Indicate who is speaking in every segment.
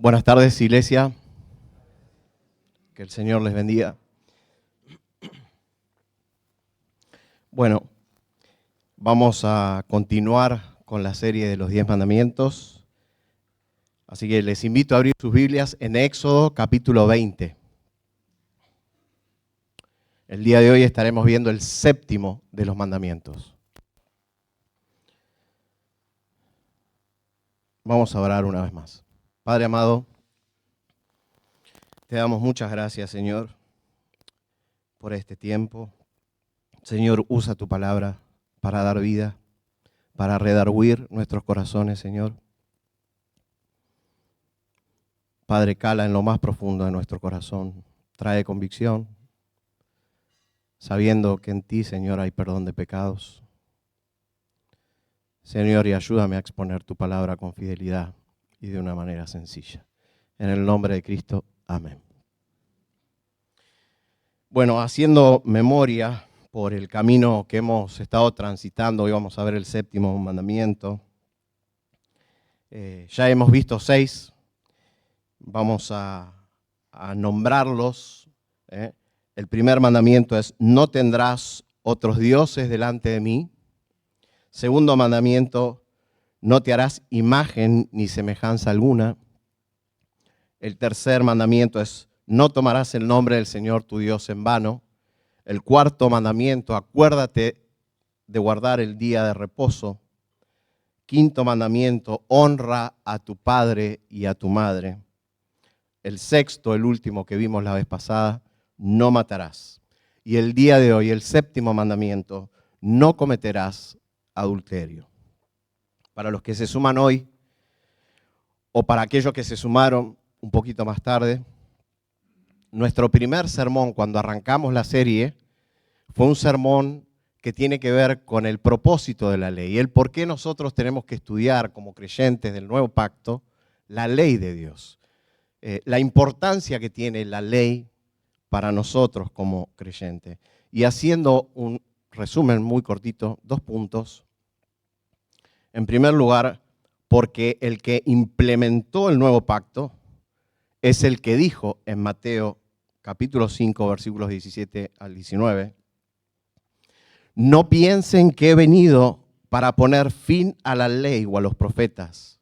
Speaker 1: Buenas tardes, iglesia. Que el Señor les bendiga. Bueno, vamos a continuar con la serie de los 10 mandamientos. Así que les invito a abrir sus Biblias en Éxodo capítulo 20. El día de hoy estaremos viendo el séptimo de los mandamientos. Vamos a orar una vez más. Padre amado, te damos muchas gracias, Señor, por este tiempo. Señor, usa tu palabra para dar vida, para redarguir nuestros corazones, Señor. Padre, cala en lo más profundo de nuestro corazón, trae convicción, sabiendo que en ti, Señor, hay perdón de pecados. Señor, y ayúdame a exponer tu palabra con fidelidad y de una manera sencilla. En el nombre de Cristo, amén. Bueno, haciendo memoria por el camino que hemos estado transitando, hoy vamos a ver el séptimo mandamiento. Ya hemos visto 6, vamos a nombrarlos. El primer mandamiento es: no tendrás otros dioses delante de mí. Segundo mandamiento: no te harás imagen ni semejanza alguna. El tercer mandamiento es: no tomarás el nombre del Señor tu Dios en vano. El cuarto mandamiento: acuérdate de guardar el día de reposo. Quinto mandamiento: honra a tu padre y a tu madre. El sexto, el último que vimos la vez pasada: no matarás. Y el día de hoy, el séptimo mandamiento: no cometerás adulterio. Para los que se suman hoy, o para aquellos que se sumaron un poquito más tarde, nuestro primer sermón cuando arrancamos la serie fue un sermón que tiene que ver con el propósito de la ley, el por qué nosotros tenemos que estudiar como creyentes del nuevo pacto la ley de Dios, la importancia que tiene la ley para nosotros como creyentes. Y haciendo un resumen muy cortito, 2 puntos. En primer lugar, porque el que implementó el nuevo pacto es el que dijo en Mateo capítulo 5, versículos 17 al 19, no piensen que he venido para poner fin a la ley o a los profetas.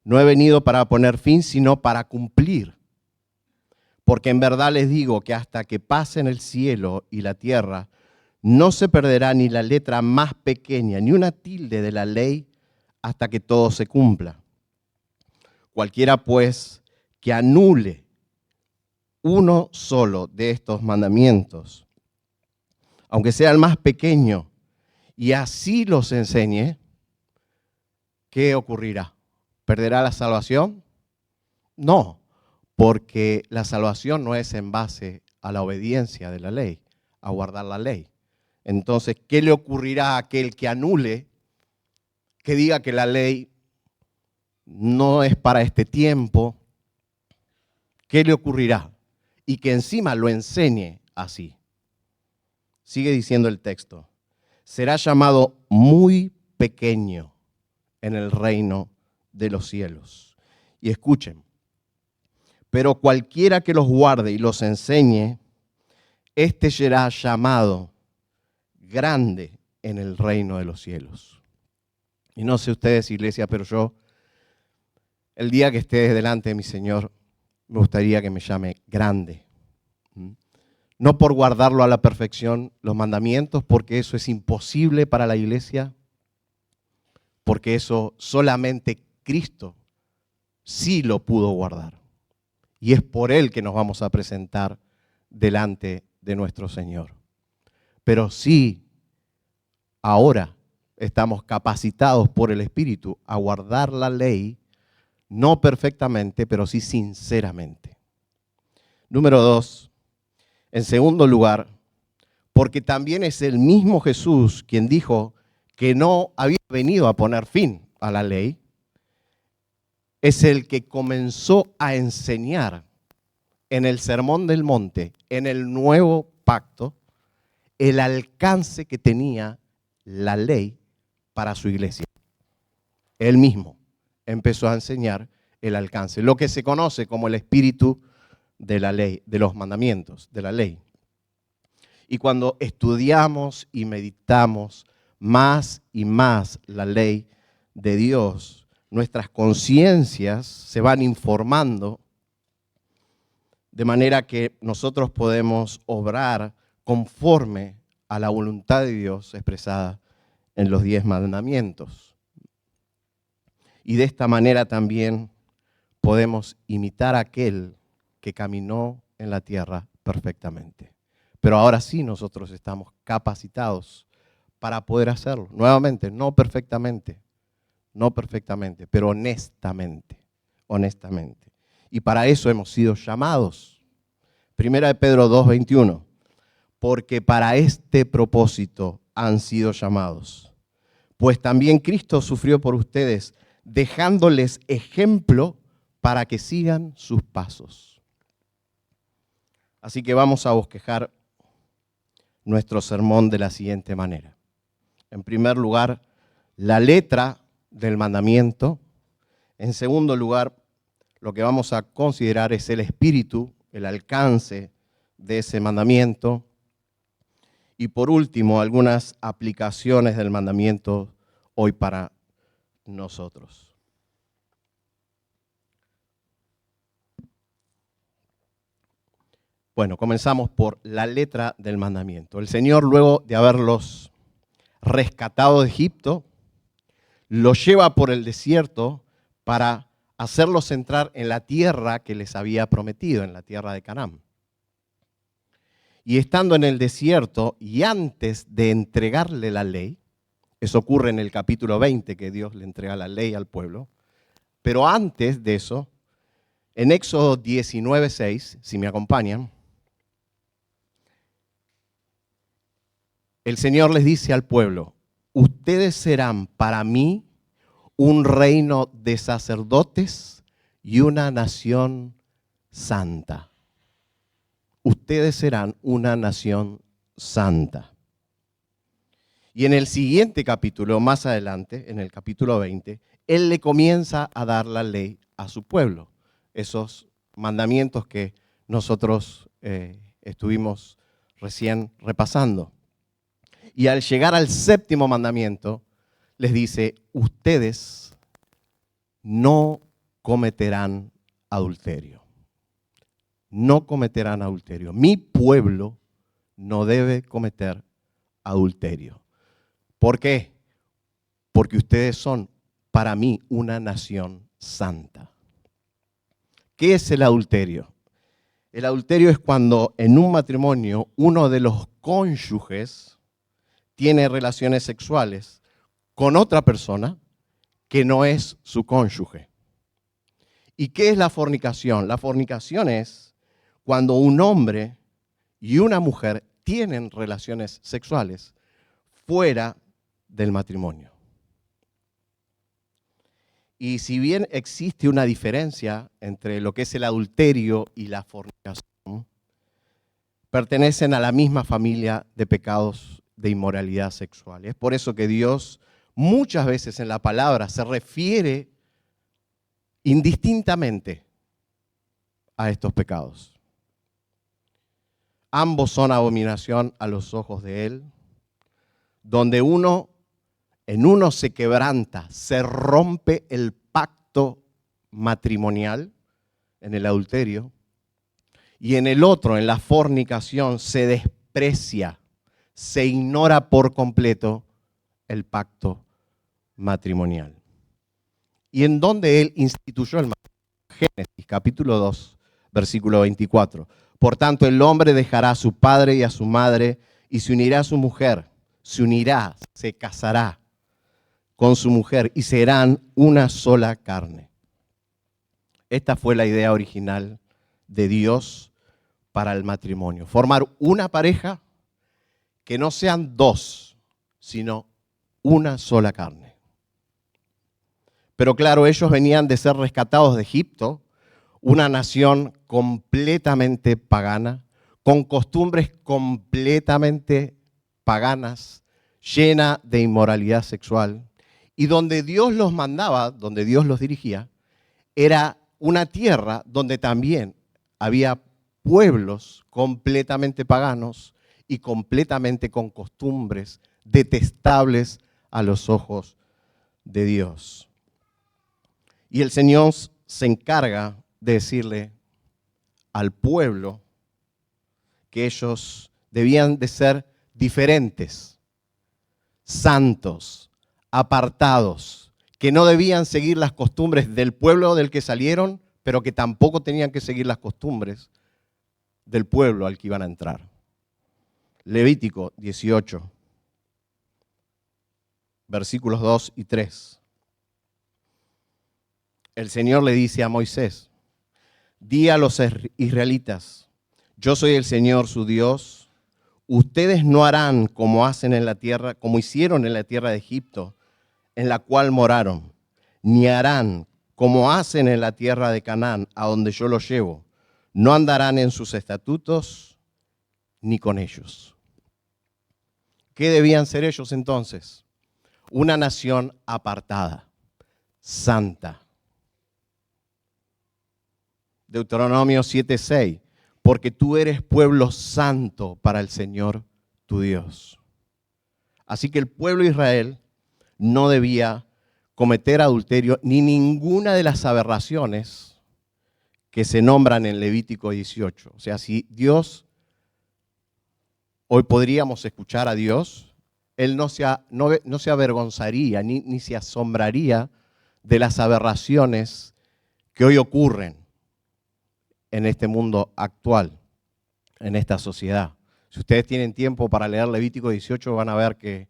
Speaker 1: No he venido para poner fin, sino para cumplir. Porque en verdad les digo que hasta que pasen el cielo y la tierra, no se perderá ni la letra más pequeña, ni una tilde de la ley, hasta que todo se cumpla. Cualquiera, pues, que anule uno solo de estos mandamientos, aunque sea el más pequeño, y así los enseñe, ¿qué ocurrirá? ¿Perderá la salvación? No, porque la salvación no es en base a la obediencia de la ley, a guardar la ley. Entonces, ¿qué le ocurrirá a aquel que anule, que diga que la ley no es para este tiempo? ¿Qué le ocurrirá? Y que encima lo enseñe así. Sigue diciendo el texto: será llamado muy pequeño en el reino de los cielos. Y escuchen, pero cualquiera que los guarde y los enseñe, este será llamado grande en el reino de los cielos. Y no sé ustedes, iglesia, pero yo, el día que esté delante de mi Señor, me gustaría que me llame grande. No por guardarlo a la perfección, los mandamientos, porque eso es imposible para la iglesia, porque eso solamente Cristo sí lo pudo guardar. Y es por Él que nos vamos a presentar delante de nuestro Señor. Pero sí, ahora estamos capacitados por el Espíritu a guardar la ley, no perfectamente, pero sí sinceramente. Número 2. En segundo lugar, porque también es el mismo Jesús quien dijo que no había venido a poner fin a la ley, es el que comenzó a enseñar en el Sermón del Monte, en el nuevo pacto, el alcance que tenía la ley para su iglesia. Él mismo empezó a enseñar el alcance, lo que se conoce como el espíritu de la ley, de los mandamientos, de la ley. Y cuando estudiamos y meditamos más y más la ley de Dios, nuestras conciencias se van informando de manera que nosotros podemos obrar conforme a la voluntad de Dios expresada en los 10 mandamientos. Y de esta manera también podemos imitar a aquel que caminó en la tierra perfectamente. Pero ahora sí nosotros estamos capacitados para poder hacerlo. Nuevamente, no perfectamente, pero honestamente. Y para eso hemos sido llamados. Primera de Pedro 2:21. Porque para este propósito han sido llamados. Pues también Cristo sufrió por ustedes, dejándoles ejemplo para que sigan sus pasos. Así que vamos a bosquejar nuestro sermón de la siguiente manera. En primer lugar, la letra del mandamiento. En segundo lugar, lo que vamos a considerar es el espíritu, el alcance de ese mandamiento. Y por último, algunas aplicaciones del mandamiento hoy para nosotros. Bueno, comenzamos por la letra del mandamiento. El Señor, luego de haberlos rescatado de Egipto, los lleva por el desierto para hacerlos entrar en la tierra que les había prometido, en la tierra de Canaán. Y estando en el desierto y antes de entregarle la ley, eso ocurre en el capítulo 20, que Dios le entrega la ley al pueblo, pero antes de eso, en Éxodo 19:6, si me acompañan, el Señor les dice al pueblo: ustedes serán para mí un reino de sacerdotes y una nación santa. Ustedes serán una nación santa. Y en el siguiente capítulo, más adelante, en el capítulo 20, Él le comienza a dar la ley a su pueblo. Esos mandamientos que nosotros estuvimos recién repasando. Y al llegar al séptimo mandamiento, les dice: ustedes no cometerán adulterio. No cometerán adulterio. Mi pueblo no debe cometer adulterio. ¿Por qué? Porque ustedes son para mí una nación santa. ¿Qué es el adulterio? El adulterio es cuando en un matrimonio uno de los cónyuges tiene relaciones sexuales con otra persona que no es su cónyuge. ¿Y qué es la fornicación? La fornicación es cuando un hombre y una mujer tienen relaciones sexuales fuera del matrimonio. Y si bien existe una diferencia entre lo que es el adulterio y la fornicación, pertenecen a la misma familia de pecados de inmoralidad sexual. Es por eso que Dios muchas veces en la palabra se refiere indistintamente a estos pecados. Ambos son abominación a los ojos de Él, donde en uno se quebranta, se rompe el pacto matrimonial en el adulterio, y en el otro, en la fornicación, se desprecia, se ignora por completo el pacto matrimonial. Y en donde Él instituyó el matrimonio, Génesis capítulo 2, versículo 24. Por tanto, el hombre dejará a su padre y a su madre y se unirá a su mujer. Se casará con su mujer y serán una sola carne. Esta fue la idea original de Dios para el matrimonio. Formar una pareja que no sean dos, sino una sola carne. Pero claro, ellos venían de ser rescatados de Egipto, una nación completamente pagana, con costumbres completamente paganas, llena de inmoralidad sexual, y donde Dios los mandaba, donde Dios los dirigía, era una tierra donde también había pueblos completamente paganos y completamente con costumbres detestables a los ojos de Dios. Y el Señor se encarga de decirle al pueblo que ellos debían de ser diferentes, santos, apartados, que no debían seguir las costumbres del pueblo del que salieron, pero que tampoco tenían que seguir las costumbres del pueblo al que iban a entrar. Levítico 18, versículos 2 y 3. El Señor le dice a Moisés: di a los israelitas, yo soy el Señor su Dios. Ustedes no harán como hacen en la tierra, como hicieron en la tierra de Egipto, en la cual moraron, ni harán como hacen en la tierra de Canaán, a donde yo los llevo. No andarán en sus estatutos ni con ellos. ¿Qué debían ser ellos entonces? Una nación apartada, santa. Deuteronomio 7:6, porque tú eres pueblo santo para el Señor tu Dios. Así que el pueblo de Israel no debía cometer adulterio ni ninguna de las aberraciones que se nombran en Levítico 18. O sea, si Dios, hoy podríamos escuchar a Dios, Él no se avergonzaría ni se asombraría de las aberraciones que hoy ocurren en este mundo actual, en esta sociedad. Si ustedes tienen tiempo para leer Levítico 18, van a ver que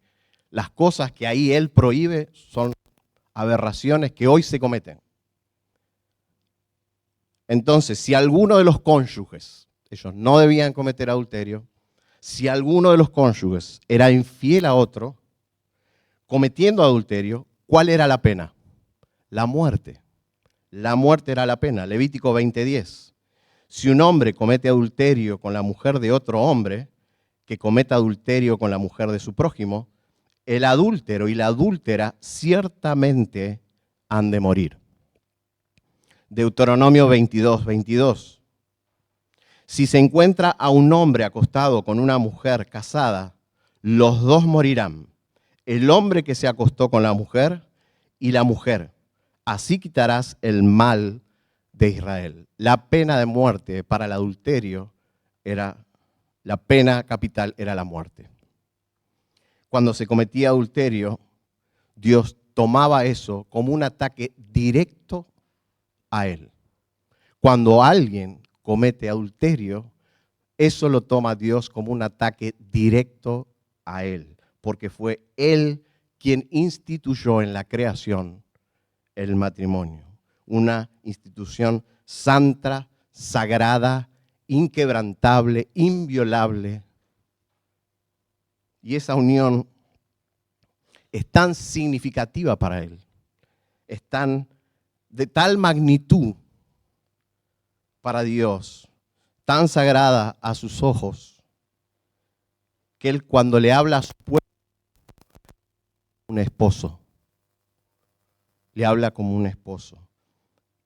Speaker 1: las cosas que ahí Él prohíbe son aberraciones que hoy se cometen. Entonces, si alguno de los cónyuges, ellos no debían cometer adulterio, si alguno de los cónyuges era infiel a otro, cometiendo adulterio, ¿cuál era la pena? La muerte. La muerte era la pena. Levítico 20:10. Si un hombre comete adulterio con la mujer de otro hombre, que cometa adulterio con la mujer de su prójimo, el adúltero y la adúltera ciertamente han de morir. Deuteronomio 22:22. Si se encuentra a un hombre acostado con una mujer casada, los dos morirán, el hombre que se acostó con la mujer y la mujer. Así quitarás el mal de Israel. La pena de muerte para el adulterio la pena capital era la muerte. Cuando se cometía adulterio, Dios tomaba eso como un ataque directo a Él. Cuando alguien comete adulterio, eso lo toma Dios como un ataque directo a Él, porque fue Él quien instituyó en la creación el matrimonio, una institución santa, sagrada, inquebrantable, inviolable. Y esa unión es tan significativa para Él, es de tal magnitud para Dios, tan sagrada a sus ojos, que Él cuando le habla a su pueblo, un esposo, le habla como un esposo,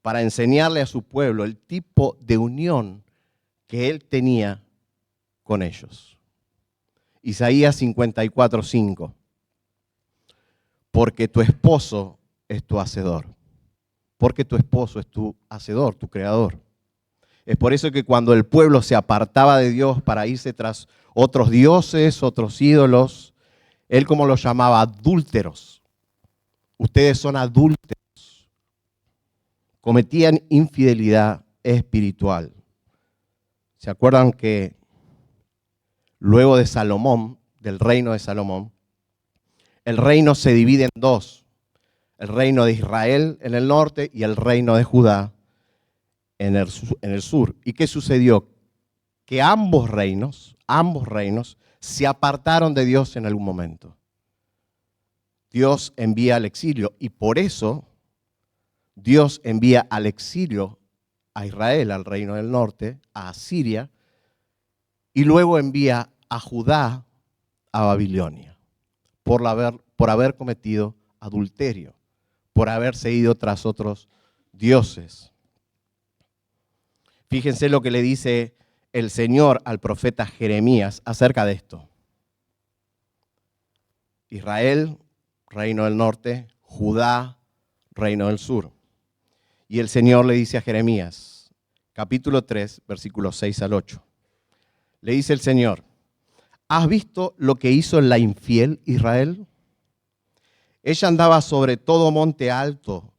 Speaker 1: para enseñarle a su pueblo el tipo de unión que Él tenía con ellos. Isaías 54:5. Porque tu esposo es tu hacedor. Porque tu esposo es tu hacedor, tu creador. Es por eso que cuando el pueblo se apartaba de Dios para irse tras otros dioses, otros ídolos, Él como los llamaba adúlteros. Ustedes son adúlteros. Cometían infidelidad espiritual. ¿Se acuerdan que luego de Salomón, del reino de Salomón, el reino se divide en dos? El reino de Israel en el norte y el reino de Judá en el sur. ¿Y qué sucedió? Que ambos reinos se apartaron de Dios en algún momento. Dios envía al exilio y por eso Dios envía al exilio a Israel, al reino del norte, a Asiria, y luego envía a Judá a Babilonia por haber cometido adulterio, por haberse ido tras otros dioses. Fíjense lo que le dice el Señor al profeta Jeremías acerca de esto. Israel, reino del norte, Judá, reino del sur. Y el Señor le dice a Jeremías, capítulo 3, versículos 6 al 8. Le dice el Señor, ¿has visto lo que hizo la infiel Israel? Ella andaba sobre todo monte alto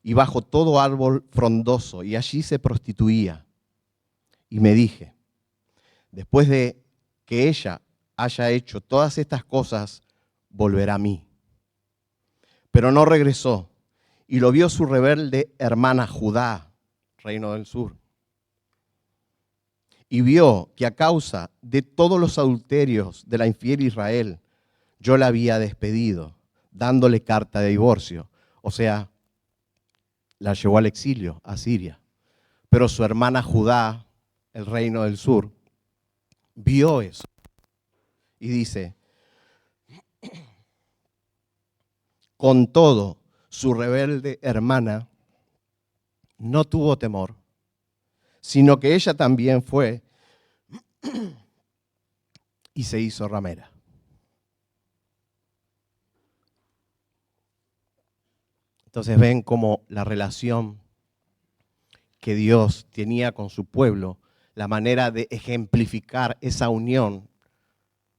Speaker 1: y bajo todo árbol frondoso, y allí se prostituía. Y me dije, después de que ella haya hecho todas estas cosas, volverá a mí. Pero no regresó, y lo vio su rebelde hermana Judá, reino del sur. Y vio que a causa de todos los adulterios de la infiel Israel, yo la había despedido, dándole carta de divorcio. O sea, la llevó al exilio, a Siria. Pero su hermana Judá, el reino del sur, vio eso y dice, con todo, su rebelde hermana no tuvo temor, sino que ella también fue y se hizo ramera. Entonces ven cómo la relación que Dios tenía con su pueblo, la manera de ejemplificar esa unión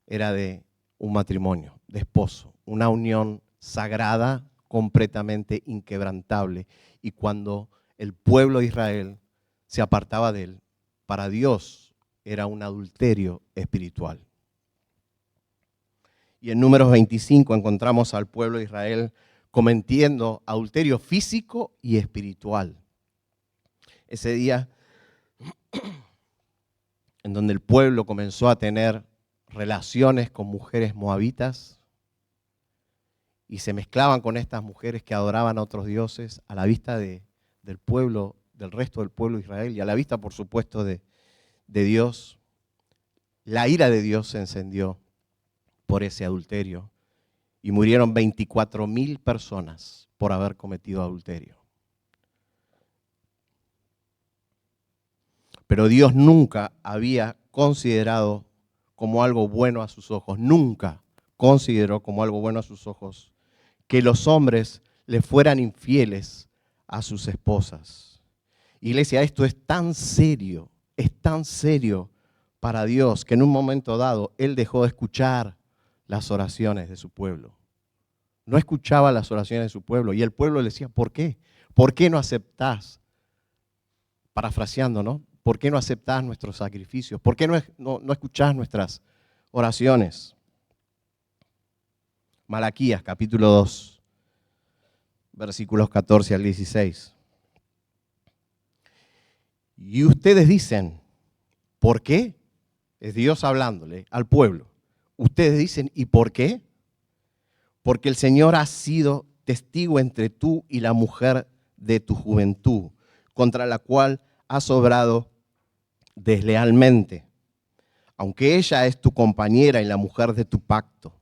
Speaker 1: era de un matrimonio, de esposo, una unión sagrada, completamente inquebrantable. Y cuando el pueblo de Israel se apartaba de él, para Dios era un adulterio espiritual. Y en Números 25 encontramos al pueblo de Israel cometiendo adulterio físico y espiritual. Ese día en donde el pueblo comenzó a tener relaciones con mujeres moabitas y se mezclaban con estas mujeres que adoraban a otros dioses a la vista del pueblo, del resto del pueblo de Israel y a la vista, por supuesto, de Dios. La ira de Dios se encendió por ese adulterio y murieron 24,000 personas por haber cometido adulterio. Pero Dios nunca había considerado como algo bueno a sus ojos, nunca consideró como algo bueno a sus ojos que los hombres le fueran infieles a sus esposas. Iglesia, esto es tan serio para Dios que en un momento dado Él dejó de escuchar las oraciones de su pueblo. No escuchaba las oraciones de su pueblo y el pueblo le decía, ¿por qué? ¿Por qué no aceptás? Parafraseando, ¿no? ¿Por qué no aceptás nuestros sacrificios? ¿Por qué no escuchás nuestras oraciones? Malaquías, capítulo 2, versículos 14 al 16. Y ustedes dicen, ¿por qué? Es Dios hablándole al pueblo. Ustedes dicen, ¿y por qué? Porque el Señor ha sido testigo entre tú y la mujer de tu juventud, contra la cual has obrado deslealmente, aunque ella es tu compañera y la mujer de tu pacto.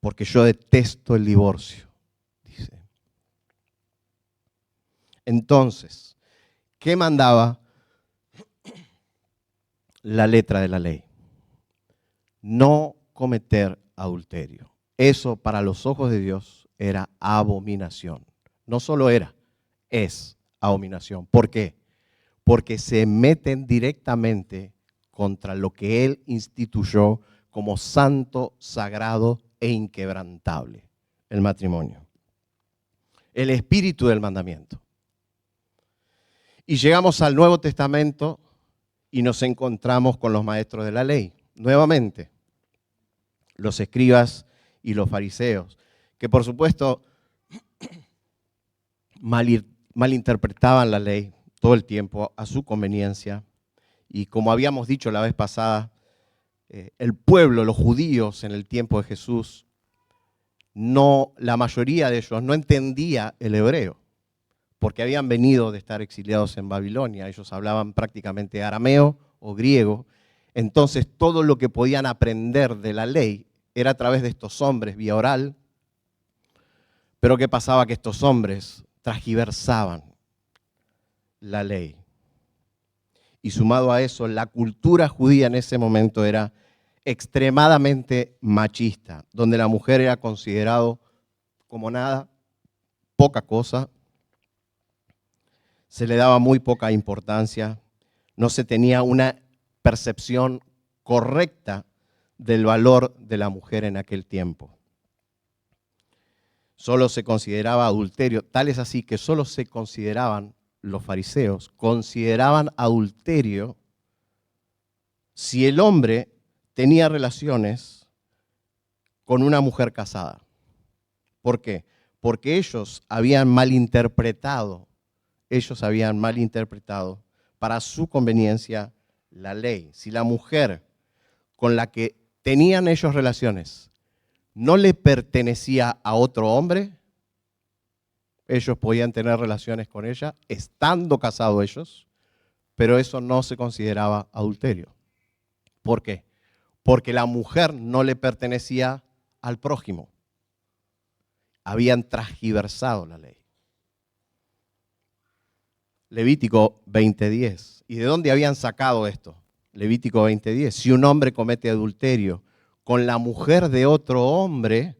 Speaker 1: Porque yo detesto el divorcio, dice. Entonces, ¿qué mandaba la letra de la ley? No cometer adulterio. Eso para los ojos de Dios era abominación. No solo era, es abominación. ¿Por qué? Porque se meten directamente contra lo que Él instituyó como santo, sagrado e inquebrantable, el matrimonio. El espíritu del mandamiento. Y llegamos al Nuevo Testamento y nos encontramos con los maestros de la ley. Nuevamente, los escribas y los fariseos, que por supuesto malinterpretaban la ley todo el tiempo a su conveniencia. Y como habíamos dicho la vez pasada, el pueblo, los judíos en el tiempo de Jesús, la mayoría de ellos no entendía el hebreo, porque habían venido de estar exiliados en Babilonia. Ellos hablaban prácticamente arameo o griego. Entonces todo lo que podían aprender de la ley era a través de estos hombres, vía oral. Pero ¿qué pasaba? Que estos hombres transgiversaban la ley. Y sumado a eso, la cultura judía en ese momento era extremadamente machista, donde la mujer era considerado como nada, poca cosa, se le daba muy poca importancia, no se tenía una percepción correcta del valor de la mujer en aquel tiempo. Solo se consideraba adulterio, tal es así que solo se consideraban, los fariseos, consideraban adulterio si el hombre tenía relaciones con una mujer casada. ¿Por qué? Porque ellos habían malinterpretado para su conveniencia la ley. Si la mujer con la que tenían ellos relaciones no le pertenecía a otro hombre, ellos podían tener relaciones con ella, estando casados ellos, pero eso no se consideraba adulterio. ¿Por qué? Porque la mujer no le pertenecía al prójimo. Habían transgiversado la ley. Levítico 20:10. ¿Y de dónde habían sacado esto? Levítico 20:10. Si un hombre comete adulterio con la mujer de otro hombre,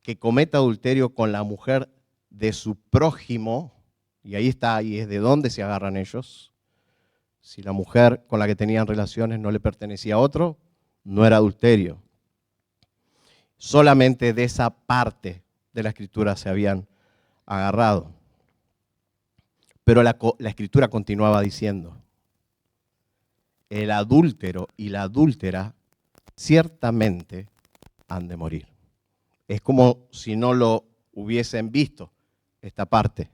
Speaker 1: que cometa adulterio con la mujer de su prójimo, y ahí está, y es de dónde se agarran ellos. Si la mujer con la que tenían relaciones no le pertenecía a otro, no era adulterio. Solamente de esa parte de la Escritura se habían agarrado. Pero la Escritura continuaba diciendo, el adúltero y la adúltera ciertamente han de morir. Es como si no lo hubiesen visto esta parte.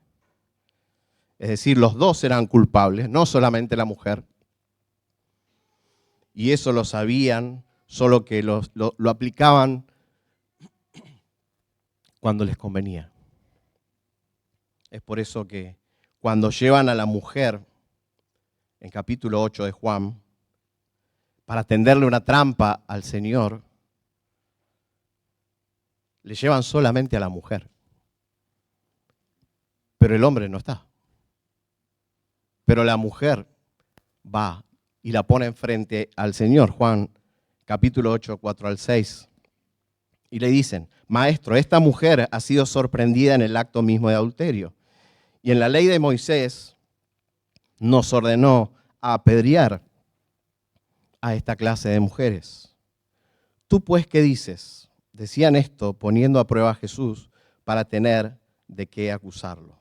Speaker 1: Es decir, los dos eran culpables, no solamente la mujer. Y eso lo sabían, solo que lo aplicaban cuando les convenía. Es por eso que cuando llevan a la mujer, en capítulo 8 de Juan, para tenderle una trampa al Señor, le llevan solamente a la mujer. Pero el hombre no está. Pero la mujer va y la pone enfrente al Señor, Juan capítulo 8, 4 al 6. Y le dicen, maestro, esta mujer ha sido sorprendida en el acto mismo de adulterio. Y en la ley de Moisés nos ordenó apedrear a esta clase de mujeres. ¿Tú pues qué dices? Decían esto poniendo a prueba a Jesús para tener de qué acusarlo.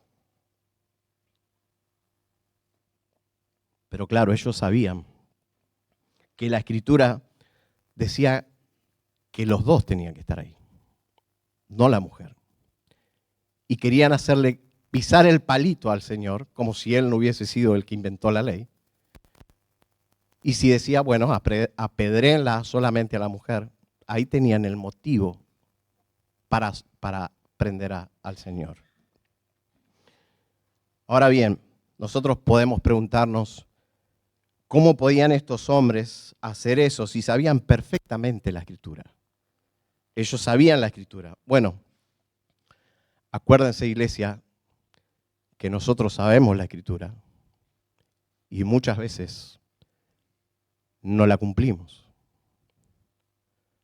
Speaker 1: Pero claro, ellos sabían que la Escritura decía que los dos tenían que estar ahí, no la mujer. Y querían hacerle pisar el palito al Señor, como si Él no hubiese sido el que inventó la ley. Y si decía, bueno, apedréenla solamente a la mujer, ahí tenían el motivo para prender al Señor. Ahora bien, nosotros podemos preguntarnos, ¿cómo podían estos hombres hacer eso si sabían perfectamente la Escritura? Ellos sabían la Escritura. Bueno, acuérdense, iglesia, que nosotros sabemos la Escritura y muchas veces no la cumplimos.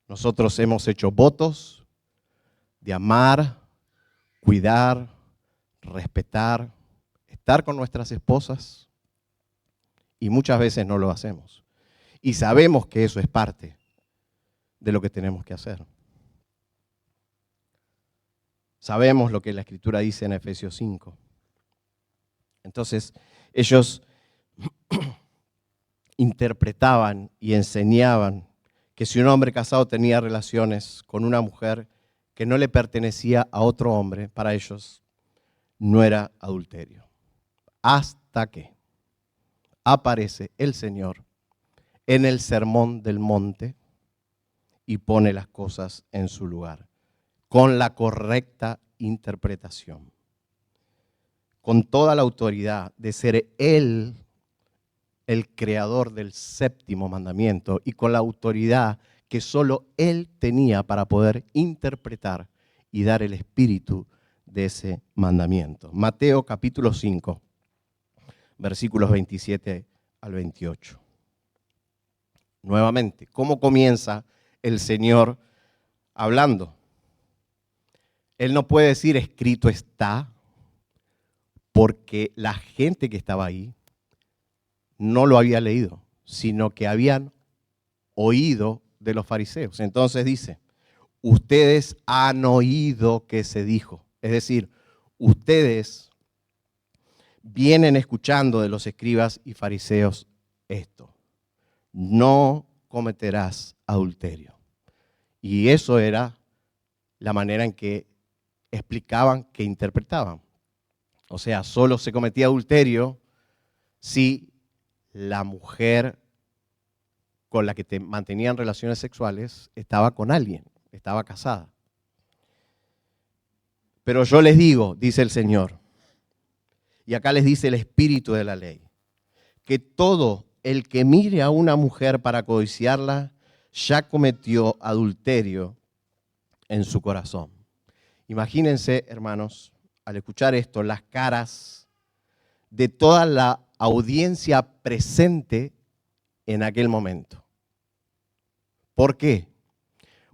Speaker 1: Nosotros hemos hecho votos de amar, cuidar, respetar, estar con nuestras esposas y muchas veces no lo hacemos. Y sabemos que eso es parte de lo que tenemos que hacer. Sabemos lo que la Escritura dice en Efesios 5. Entonces, ellos interpretaban y enseñaban que si un hombre casado tenía relaciones con una mujer que no le pertenecía a otro hombre, para ellos no era adulterio. Hasta que aparece el Señor en el Sermón del Monte y pone las cosas en su lugar, con la correcta interpretación, con toda la autoridad de ser Él el creador del séptimo mandamiento y con la autoridad que solo Él tenía para poder interpretar y dar el espíritu de ese mandamiento. Mateo capítulo 5, versículos 27 al 28. Nuevamente, ¿cómo comienza el Señor hablando? Él no puede decir escrito está, porque la gente que estaba ahí no lo había leído, sino que habían oído de los fariseos. Entonces dice, ustedes han oído que se dijo. Es decir, ustedes vienen escuchando de los escribas y fariseos esto: no cometerás adulterio. Y eso era la manera en que explicaban, que interpretaban. O sea, solo se cometía adulterio si la mujer con la que te mantenían relaciones sexuales estaba con alguien, estaba casada. Pero yo les digo, dice el Señor, y acá les dice el espíritu de la ley, que todo el que mire a una mujer para codiciarla ya cometió adulterio en su corazón. Imagínense, hermanos, al escuchar esto, las caras de toda la audiencia presente en aquel momento. ¿Por qué?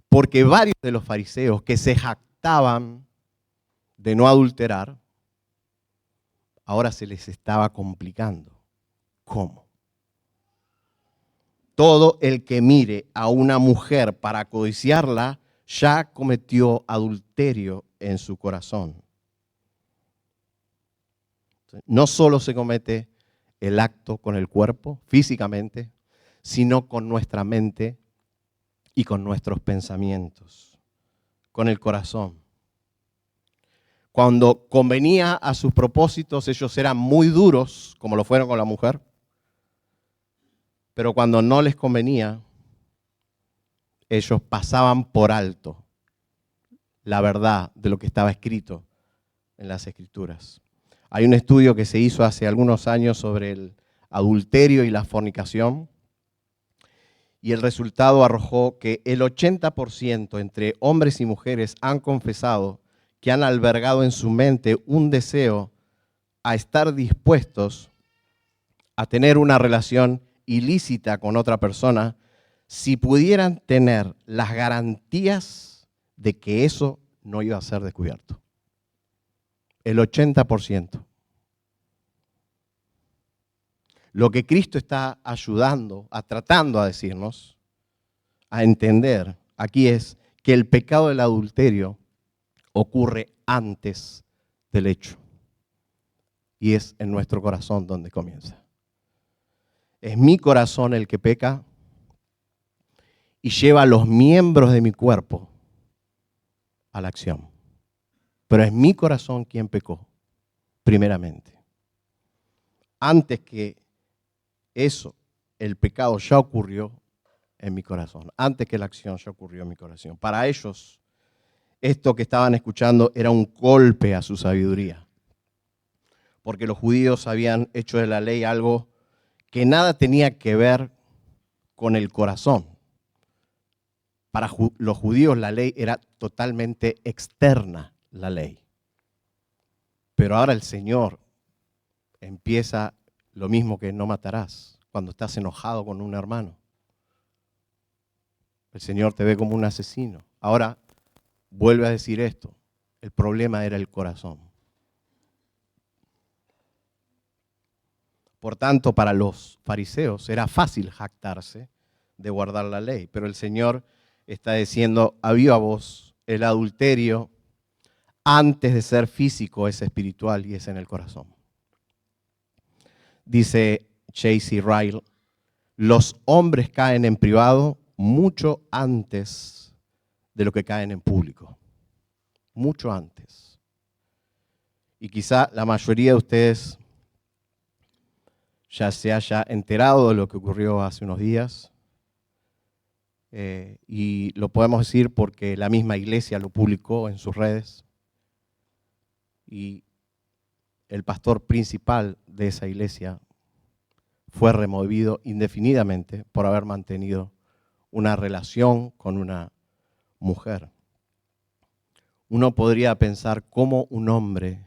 Speaker 1: Porque varios de los fariseos que se jactaban de no adulterar, ahora se les estaba complicando. ¿Cómo? Todo el que mire a una mujer para codiciarla ya cometió adulterio en su corazón. No solo se comete el acto con el cuerpo, físicamente, sino con nuestra mente y con nuestros pensamientos, con el corazón. Cuando convenía a sus propósitos, ellos eran muy duros, como lo fueron con la mujer, pero cuando no les convenía, ellos pasaban por alto la verdad de lo que estaba escrito en las Escrituras. Hay un estudio que se hizo hace algunos años sobre el adulterio y la fornicación, y el resultado arrojó que el 80% entre hombres y mujeres han confesado que han albergado en su mente un deseo a estar dispuestos a tener una relación ilícita con otra persona si pudieran tener las garantías de que eso no iba a ser descubierto. El 80%. Lo que Cristo está ayudando, tratando a decirnos, a entender aquí es que el pecado del adulterio ocurre antes del hecho. Y es en nuestro corazón donde comienza. Es mi corazón el que peca y lleva a los miembros de mi cuerpo a la acción. Pero es mi corazón quien pecó, primeramente. Antes que eso, el pecado ya ocurrió en mi corazón. Antes que la acción ya ocurrió en mi corazón. Para ellos, esto que estaban escuchando era un golpe a su sabiduría. Porque los judíos habían hecho de la ley algo que nada tenía que ver con el corazón. Para los judíos la ley era totalmente externa, la ley. Pero ahora el Señor empieza lo mismo que no matarás cuando estás enojado con un hermano. El Señor te ve como un asesino. Ahora vuelve a decir esto. El problema era el corazón. Por tanto, para los fariseos era fácil jactarse de guardar la ley, pero el Señor está diciendo, a viva voz, el adulterio antes de ser físico es espiritual y es en el corazón. Dice J.C. Ryle, los hombres caen en privado mucho antes de lo que caen en público. Mucho antes. Y quizá la mayoría de ustedes ya se haya enterado de lo que ocurrió hace unos días. Y lo podemos decir porque la misma iglesia lo publicó en sus redes. Y el pastor principal de esa iglesia fue removido indefinidamente por haber mantenido una relación con una mujer. Uno podría pensar cómo un hombre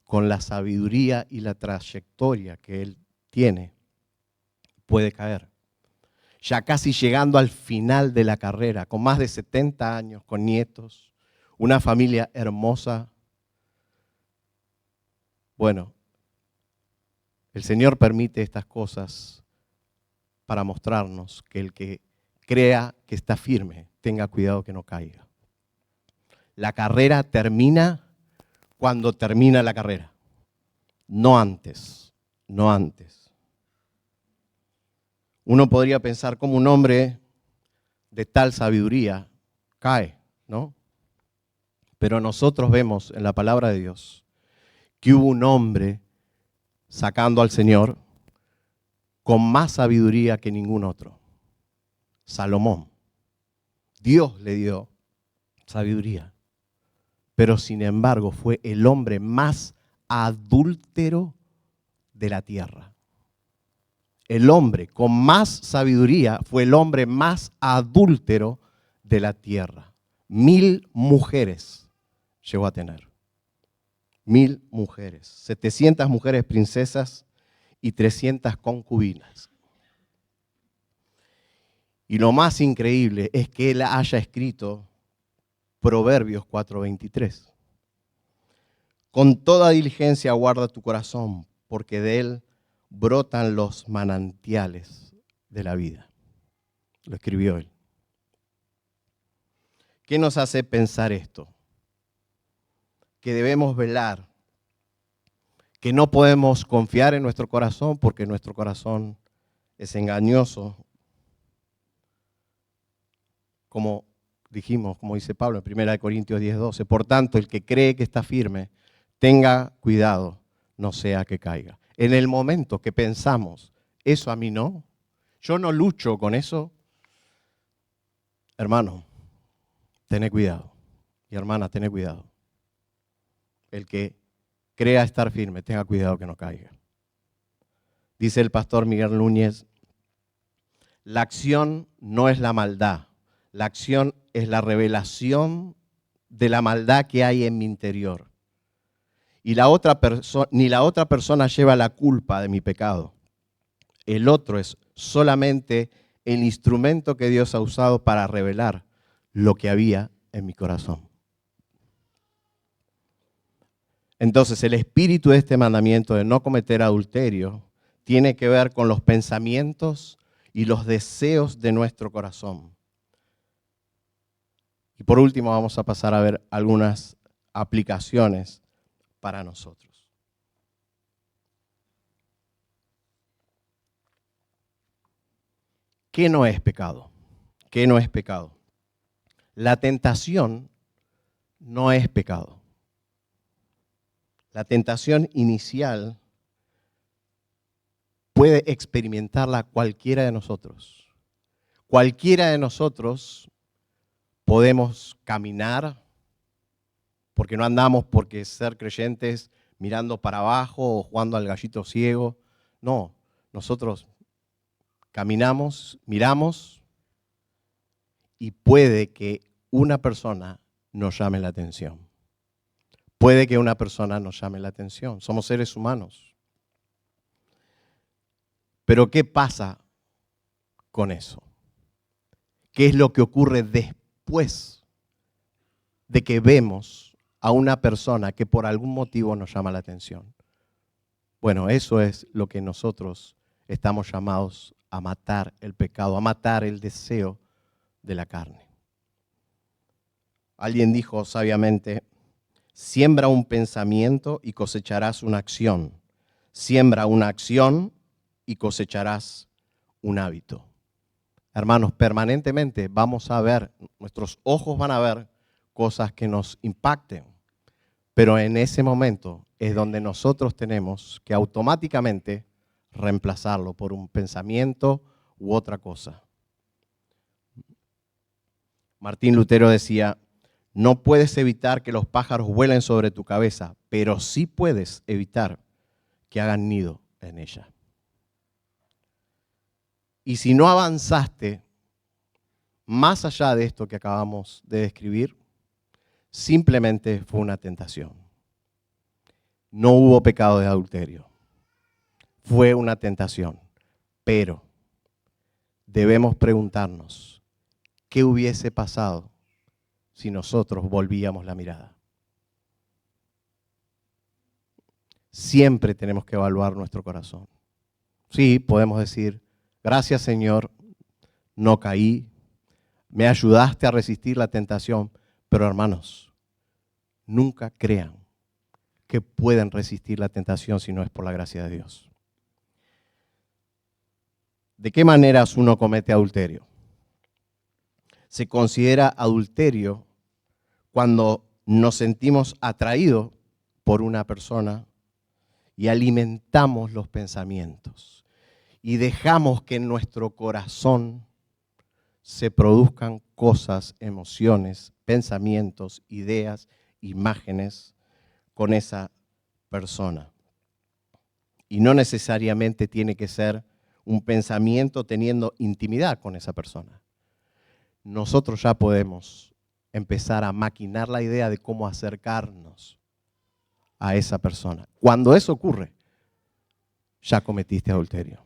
Speaker 1: con la sabiduría y la trayectoria que él tiene puede caer. Ya casi llegando al final de la carrera, con más de 70 años, con nietos, una familia hermosa. Bueno, el Señor permite estas cosas para mostrarnos que el que crea que está firme, tenga cuidado que no caiga. La carrera termina cuando termina la carrera, no antes, no antes. Uno podría pensar como un hombre de tal sabiduría cae, ¿no? Pero nosotros vemos en la palabra de Dios que hubo un hombre sacando al Señor con más sabiduría que ningún otro. Salomón. Dios le dio sabiduría, pero sin embargo fue el hombre más adúltero de la tierra. El hombre con más sabiduría fue el hombre más adúltero de la tierra. 1000 mujeres llegó a tener. 1000 mujeres. 700 mujeres princesas y 300 concubinas. Y lo más increíble es que él haya escrito Proverbios 4:23. Con toda diligencia guarda tu corazón, porque de él brotan los manantiales de la vida. Lo escribió él. ¿Qué nos hace pensar esto? Que debemos velar, que no podemos confiar en nuestro corazón porque nuestro corazón es engañoso. Como dijimos, como dice Pablo en 1 Corintios 10:12, por tanto, el que cree que está firme, tenga cuidado, no sea que caiga. En el momento que pensamos, eso a mí no, yo no lucho con eso, hermano, tené cuidado. Y hermana, tené cuidado. El que crea estar firme, tenga cuidado que no caiga. Dice el pastor Miguel Núñez, la acción no es la maldad, la acción es la revelación de la maldad que hay en mi interior. Y ni la otra persona lleva la culpa de mi pecado. El otro es solamente el instrumento que Dios ha usado para revelar lo que había en mi corazón. Entonces, el espíritu de este mandamiento de no cometer adulterio tiene que ver con los pensamientos y los deseos de nuestro corazón. Y por último, vamos a pasar a ver algunas aplicaciones para nosotros. ¿Qué no es pecado? ¿Qué no es pecado? La tentación no es pecado. La tentación inicial puede experimentarla cualquiera de nosotros. Cualquiera de nosotros podemos caminar, porque no andamos porque ser creyentes mirando para abajo o jugando al gallito ciego. No, nosotros caminamos, miramos y puede que una persona nos llame la atención. Puede que una persona nos llame la atención. Somos seres humanos. Pero ¿qué pasa con eso? ¿Qué es lo que ocurre después de que vemos a una persona que por algún motivo nos llama la atención? Bueno, eso es lo que nosotros estamos llamados a matar el pecado, a matar el deseo de la carne. Alguien dijo sabiamente, siembra un pensamiento y cosecharás una acción. Siembra una acción y cosecharás un hábito. Hermanos, permanentemente vamos a ver, nuestros ojos van a ver cosas que nos impacten, pero en ese momento es donde nosotros tenemos que automáticamente reemplazarlo por un pensamiento u otra cosa. Martín Lutero decía, no puedes evitar que los pájaros vuelen sobre tu cabeza, pero sí puedes evitar que hagan nido en ella. Y si no avanzaste más allá de esto que acabamos de describir, simplemente fue una tentación. No hubo pecado de adulterio. Fue una tentación. Pero debemos preguntarnos, ¿qué hubiese pasado si nosotros volvíamos la mirada? Siempre tenemos que evaluar nuestro corazón. Sí, podemos decir, gracias Señor, no caí, me ayudaste a resistir la tentación, pero hermanos, nunca crean que pueden resistir la tentación si no es por la gracia de Dios. ¿De qué maneras uno comete adulterio? Se considera adulterio cuando nos sentimos atraídos por una persona y alimentamos los pensamientos y dejamos que en nuestro corazón se produzcan cosas, emociones, pensamientos, ideas, imágenes con esa persona. Y no necesariamente tiene que ser un pensamiento teniendo intimidad con esa persona. Nosotros ya podemos empezar a maquinar la idea de cómo acercarnos a esa persona. Cuando eso ocurre, ya cometiste adulterio.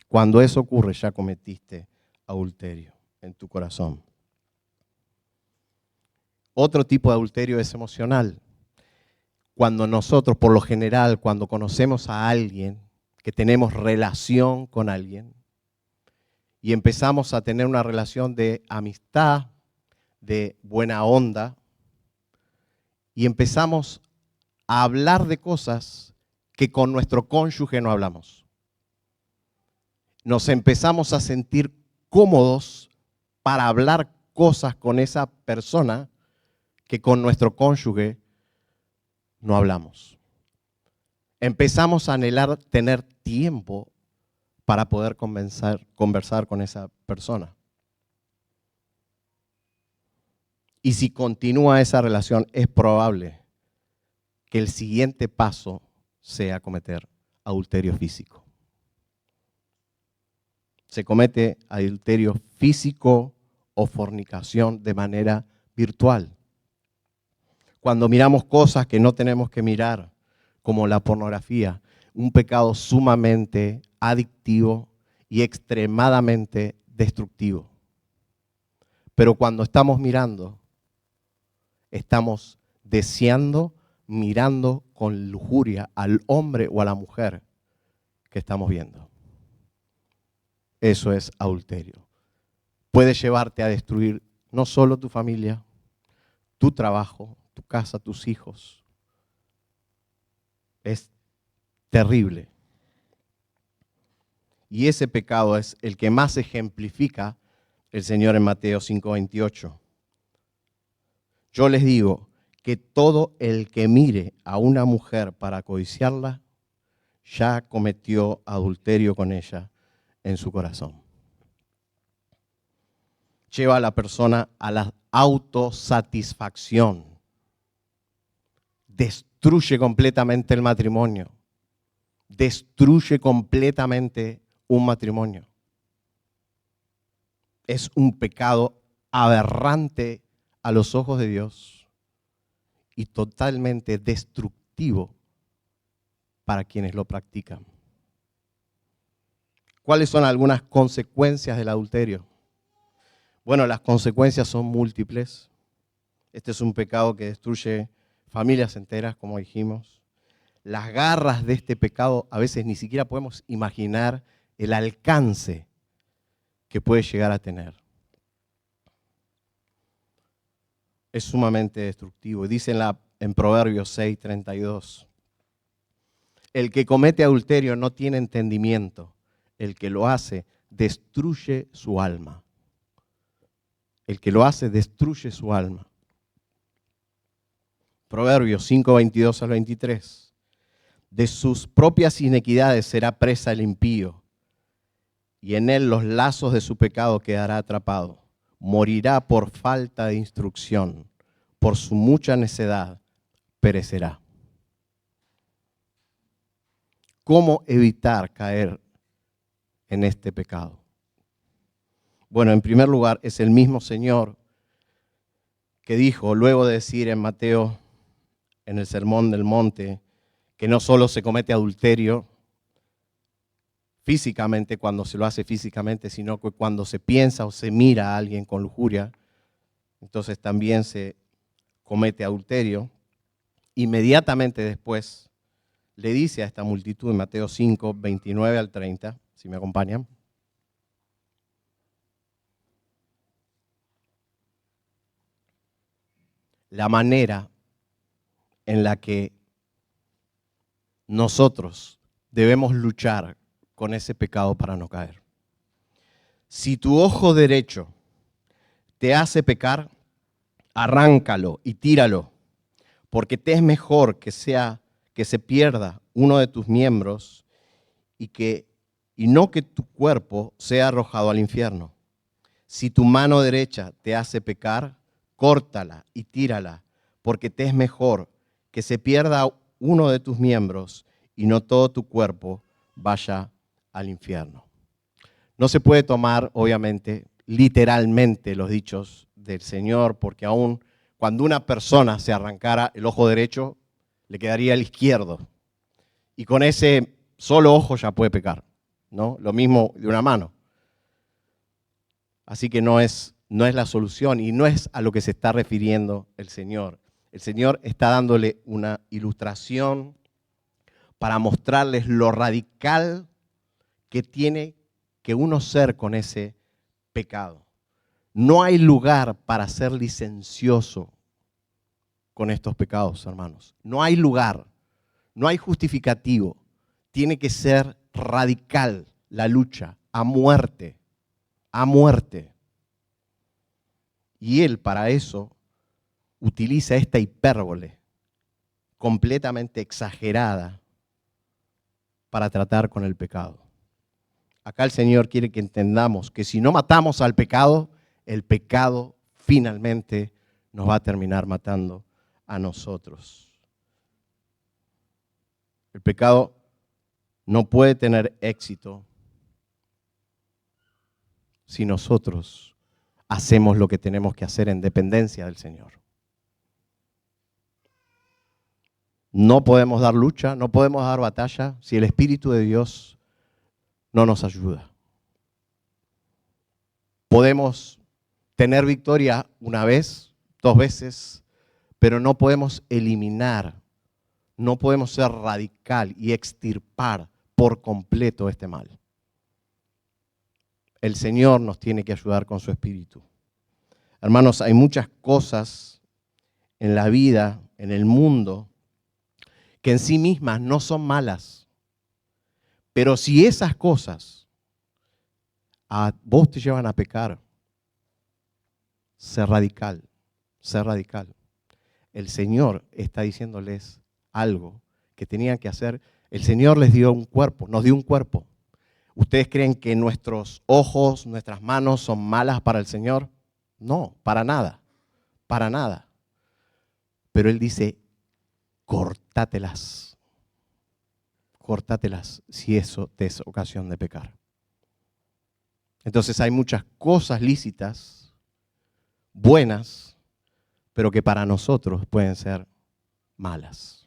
Speaker 1: Cuando eso ocurre, ya cometiste adulterio en tu corazón. Otro tipo de adulterio es emocional. Cuando nosotros, por lo general, cuando conocemos a alguien, que tenemos relación con alguien, y empezamos a tener una relación de amistad, de buena onda, y empezamos a hablar de cosas que con nuestro cónyuge no hablamos. Nos empezamos a sentir cómodos para hablar cosas con esa persona que con nuestro cónyuge no hablamos. Empezamos a anhelar tener tiempo para poder conversar con esa persona. Y si continúa esa relación, es probable que el siguiente paso sea cometer adulterio físico. Se comete adulterio físico o fornicación de manera virtual. Cuando miramos cosas que no tenemos que mirar, como la pornografía, un pecado sumamente adictivo y extremadamente destructivo. Pero cuando estamos mirando, estamos deseando, mirando con lujuria al hombre o a la mujer que estamos viendo. Eso es adulterio. Puede llevarte a destruir no solo tu familia, tu trabajo, tu casa, tus hijos. Es terrible. Y ese pecado es el que más ejemplifica el Señor en Mateo 5:28. Yo les digo que todo el que mire a una mujer para codiciarla, ya cometió adulterio con ella en su corazón. Lleva a la persona a la autosatisfacción. Destruye completamente el matrimonio. Destruye completamente un matrimonio. Es un pecado aberrante a los ojos de Dios y totalmente destructivo para quienes lo practican. ¿Cuáles son algunas consecuencias del adulterio? Bueno, las consecuencias son múltiples. Este es un pecado que destruye familias enteras, como dijimos. Las garras de este pecado a veces ni siquiera podemos imaginar el alcance que puede llegar a tener. Es sumamente destructivo. Dice en Proverbios 6:32, el que comete adulterio no tiene entendimiento. El que lo hace destruye su alma. El que lo hace destruye su alma. Proverbios 5:22 al 23. De sus propias inequidades será presa el impío, y en él los lazos de su pecado quedará atrapado. Morirá por falta de instrucción, por su mucha necedad perecerá. ¿Cómo evitar caer en este pecado? Bueno, en primer lugar, es el mismo Señor que dijo, luego de decir en Mateo, en el Sermón del Monte, que no solo se comete adulterio físicamente, cuando se lo hace físicamente, sino que cuando se piensa o se mira a alguien con lujuria, entonces también se comete adulterio. Inmediatamente después le dice a esta multitud en Mateo 5, 29 al 30, si me acompañan. La manera en la que nosotros debemos luchar con ese pecado para no caer. Si tu ojo derecho te hace pecar, arráncalo y tíralo, porque te es mejor que se pierda uno de tus miembros y no que tu cuerpo sea arrojado al infierno. Si tu mano derecha te hace pecar, córtala y tírala, porque te es mejor que se pierda uno de tus miembros y no todo tu cuerpo vaya al infierno. No se puede tomar, obviamente, literalmente los dichos del Señor, porque aún cuando una persona se arrancara el ojo derecho, le quedaría el izquierdo. Y con ese solo ojo ya puede pecar, ¿no? Lo mismo de una mano. Así que no es la solución y no es a lo que se está refiriendo el Señor. El Señor está dándole una ilustración para mostrarles lo radical que tiene que uno ser con ese pecado. No hay lugar para ser licencioso con estos pecados, hermanos. No hay lugar, no hay justificativo. Tiene que ser radical la lucha, a muerte, a muerte. Y Él para eso utiliza esta hipérbole completamente exagerada para tratar con el pecado. Acá el Señor quiere que entendamos que si no matamos al pecado, el pecado finalmente nos va a terminar matando a nosotros. El pecado no puede tener éxito si nosotros hacemos lo que tenemos que hacer en dependencia del Señor. No podemos dar lucha, no podemos dar batalla si el Espíritu de Dios no nos ayuda. Podemos tener victoria una vez, 2 veces, pero no podemos eliminar, no podemos ser radical y extirpar por completo este mal. El Señor nos tiene que ayudar con su Espíritu. Hermanos, hay muchas cosas en la vida, en el mundo, que en sí mismas no son malas. Pero si esas cosas a vos te llevan a pecar, sé radical, sé radical. El Señor está diciéndoles algo que tenían que hacer. El Señor les dio un cuerpo, nos dio un cuerpo. ¿Ustedes creen que nuestros ojos, nuestras manos son malas para el Señor? No, para nada, para nada. Pero Él dice, córtatelas. Córtatelas si eso te es ocasión de pecar. Entonces hay muchas cosas lícitas, buenas, pero que para nosotros pueden ser malas.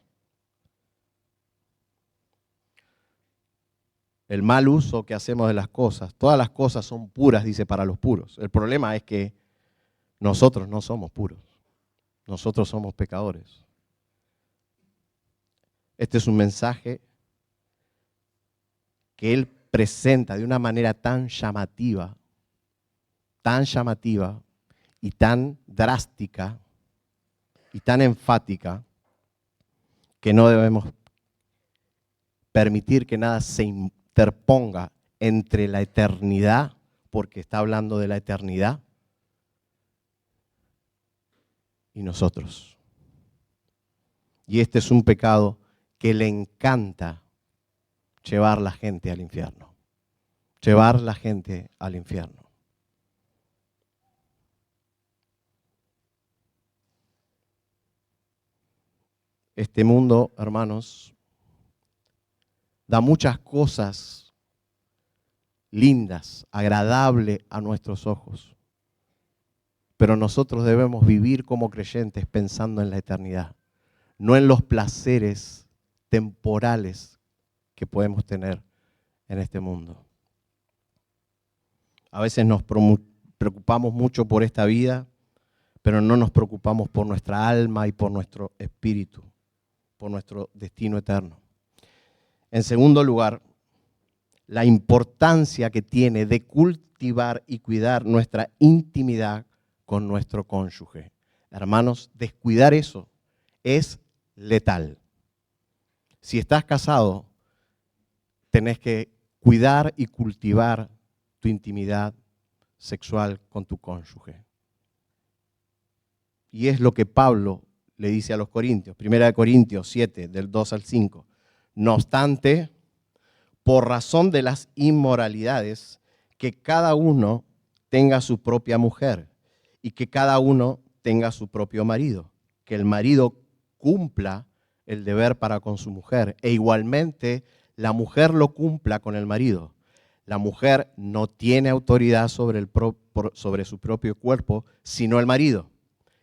Speaker 1: El mal uso que hacemos de las cosas, todas las cosas son puras, dice, para los puros. El problema es que nosotros no somos puros, nosotros somos pecadores. Este es un mensaje que Él presenta de una manera tan llamativa y tan drástica y tan enfática que no debemos permitir que nada se interponga entre la eternidad, porque está hablando de la eternidad, y nosotros. Y este es un pecado que le encanta llevar la gente al infierno. Llevar la gente al infierno. Este mundo, hermanos, da muchas cosas lindas, agradables a nuestros ojos. Pero nosotros debemos vivir como creyentes pensando en la eternidad, no en los placeres temporales que podemos tener en este mundo. A veces nos preocupamos mucho por esta vida, pero no nos preocupamos por nuestra alma y por nuestro espíritu, por nuestro destino eterno. En segundo lugar, la importancia que tiene de cultivar y cuidar nuestra intimidad con nuestro cónyuge. Hermanos, descuidar eso es letal. Si estás casado, tenés que cuidar y cultivar tu intimidad sexual con tu cónyuge. Y es lo que Pablo le dice a los Corintios, 1 Corintios 7, del 2 al 5. No obstante, por razón de las inmoralidades, que cada uno tenga su propia mujer y que cada uno tenga su propio marido, que el marido cumpla el deber para con su mujer e igualmente la mujer lo cumpla con el marido. La mujer no tiene autoridad sobre su propio cuerpo, sino el marido.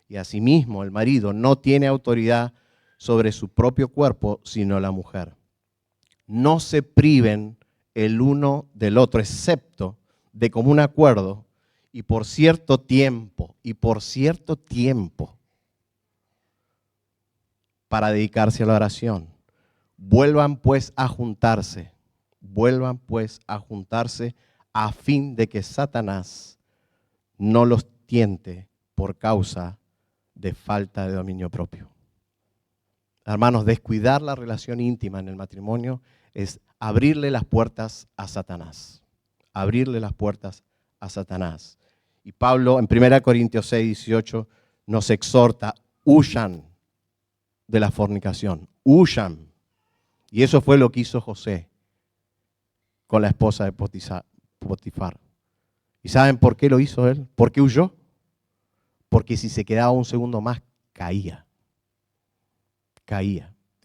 Speaker 1: Y asimismo el marido no tiene autoridad sobre su propio cuerpo, sino la mujer. No se priven el uno del otro, excepto de común acuerdo y por cierto tiempo, para dedicarse a la oración. Vuelvan pues a juntarse a fin de que Satanás no los tiente por causa de falta de dominio propio. Hermanos, descuidar la relación íntima en el matrimonio es abrirle las puertas a Satanás. Abrirle las puertas a Satanás. Y Pablo en 1 Corintios 6, 18 nos exhorta, huyan de la fornicación, huyan. Y eso fue lo que hizo José con la esposa de Potifar. ¿Y saben por qué lo hizo él? ¿Por qué huyó? Porque si se quedaba un segundo más, caía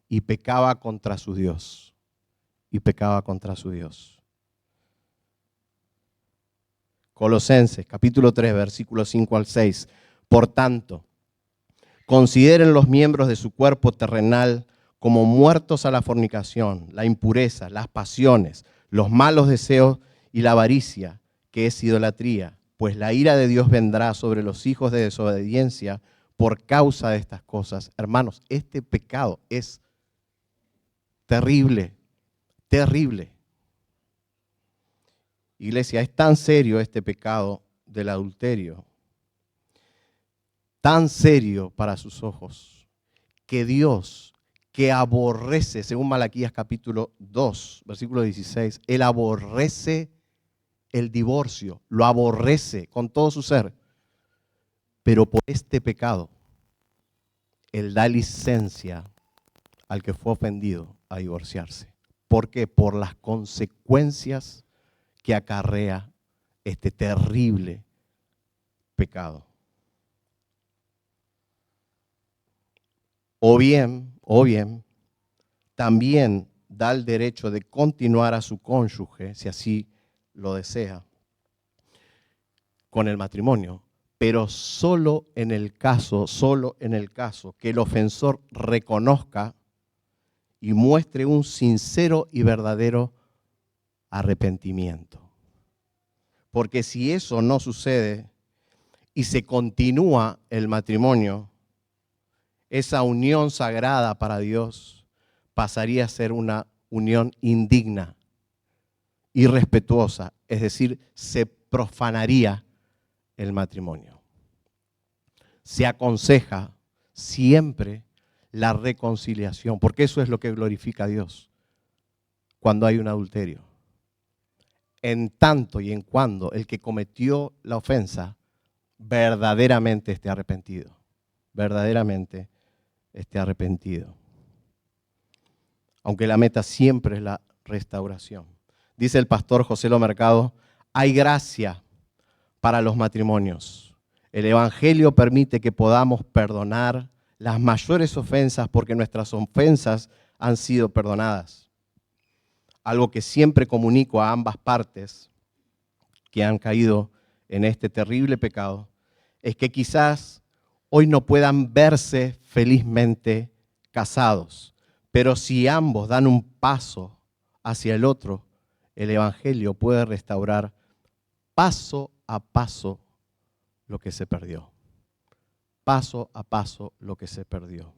Speaker 1: y pecaba contra su Dios. Colosenses, capítulo 3, versículos 5 al 6. Por tanto, consideren los miembros de su cuerpo terrenal como muertos a la fornicación, la impureza, las pasiones, los malos deseos y la avaricia, que es idolatría, pues la ira de Dios vendrá sobre los hijos de desobediencia por causa de estas cosas. Hermanos, este pecado es terrible. Iglesia, es tan serio este pecado del adulterio, tan serio para sus ojos, que Dios, que aborrece, según Malaquías capítulo 2, versículo 16, Él aborrece el divorcio, lo aborrece con todo su ser, pero por este pecado, Él da licencia al que fue ofendido a divorciarse. ¿Por qué? Por las consecuencias que acarrea este terrible pecado. O bien, también da el derecho de continuar a su cónyuge, si así lo desea, con el matrimonio, pero solo en el caso que el ofensor reconozca y muestre un sincero y verdadero arrepentimiento. Porque si eso no sucede y se continúa el matrimonio, esa unión sagrada para Dios pasaría a ser una unión indigna, irrespetuosa, es decir, se profanaría el matrimonio. Se aconseja siempre la reconciliación, porque eso es lo que glorifica a Dios cuando hay un adulterio. En tanto y en cuando el que cometió la ofensa verdaderamente esté arrepentido. Aunque la meta siempre es la restauración. Dice el pastor José Lo Mercado, hay gracia para los matrimonios. El Evangelio permite que podamos perdonar las mayores ofensas porque nuestras ofensas han sido perdonadas. Algo que siempre comunico a ambas partes que han caído en este terrible pecado es que quizás hoy no puedan verse felizmente casados, pero si ambos dan un paso hacia el otro, el Evangelio puede restaurar paso a paso lo que se perdió. Paso a paso lo que se perdió.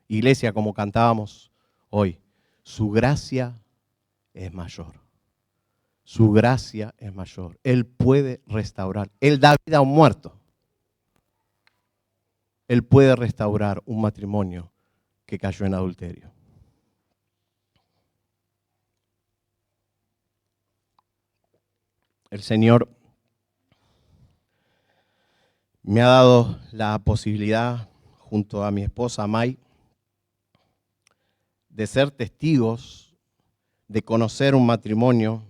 Speaker 1: Iglesia, como cantábamos hoy, su gracia es mayor. Su gracia es mayor. Él puede restaurar. Él da vida a un muerto. Él puede restaurar un matrimonio que cayó en adulterio. El Señor me ha dado la posibilidad, junto a mi esposa May, de ser testigos, de conocer un matrimonio.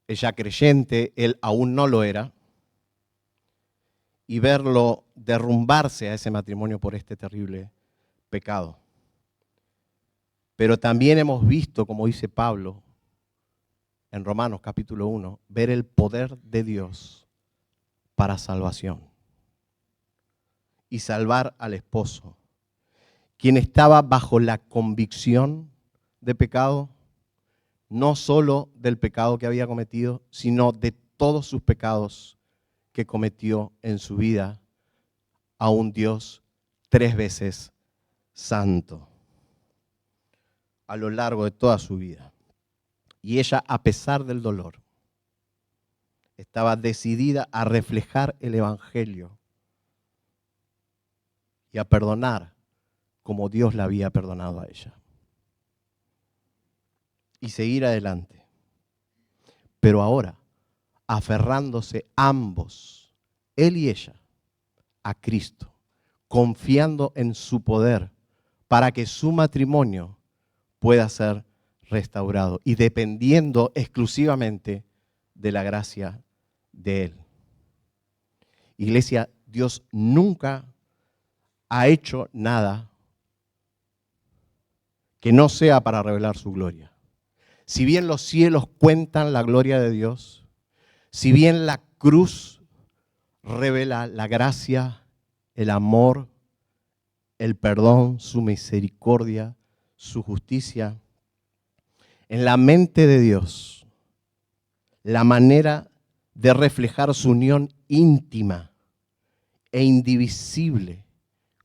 Speaker 1: Ella creyente, él aún no lo era, y verlo derrumbarse a ese matrimonio por este terrible pecado. Pero también hemos visto, como dice Pablo en Romanos capítulo 1, ver el poder de Dios para salvación y salvar al esposo, quien estaba bajo la convicción de pecado, no solo del pecado que había cometido, sino de todos sus pecados que cometió en su vida a un Dios 3 veces santo a lo largo de toda su vida. Y ella, a pesar del dolor, estaba decidida a reflejar el Evangelio y a perdonar como Dios la había perdonado a ella. Y seguir adelante. Pero ahora, aferrándose ambos, él y ella, a Cristo, confiando en su poder para que su matrimonio pueda ser restaurado y dependiendo exclusivamente de la gracia de Él. Iglesia, Dios nunca ha hecho nada que no sea para revelar su gloria. Si bien los cielos cuentan la gloria de Dios, si bien la cruz revela la gracia, el amor, el perdón, su misericordia, su justicia, en la mente de Dios, la manera de reflejar su unión íntima e indivisible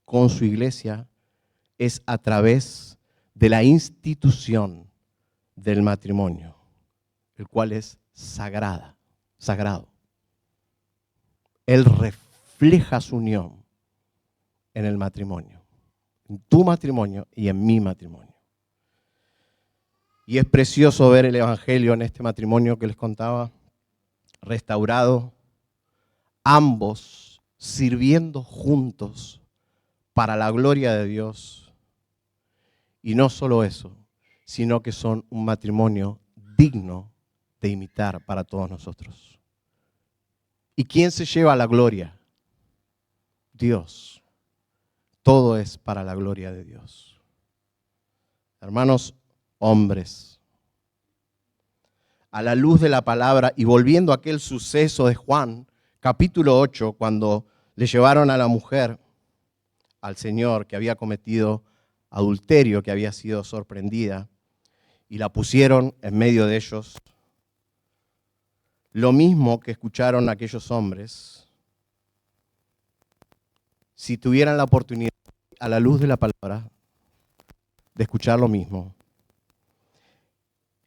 Speaker 1: con su iglesia es a través de la institución del matrimonio, el cual es sagrado. Él refleja su unión en el matrimonio, en tu matrimonio y en mi matrimonio. Y es precioso ver el Evangelio en este matrimonio que les contaba, restaurado, ambos sirviendo juntos para la gloria de Dios. Y no solo eso, sino que son un matrimonio digno de imitar para todos nosotros. ¿Y quién se lleva la gloria? Dios. Todo es para la gloria de Dios. Hermanos, hombres, a la luz de la palabra y volviendo a aquel suceso de Juan, capítulo 8, cuando le llevaron a la mujer al Señor que había cometido adulterio, que había sido sorprendida, y la pusieron en medio de ellos, lo mismo que escucharon aquellos hombres, si tuvieran la oportunidad, a la luz de la palabra, de escuchar lo mismo.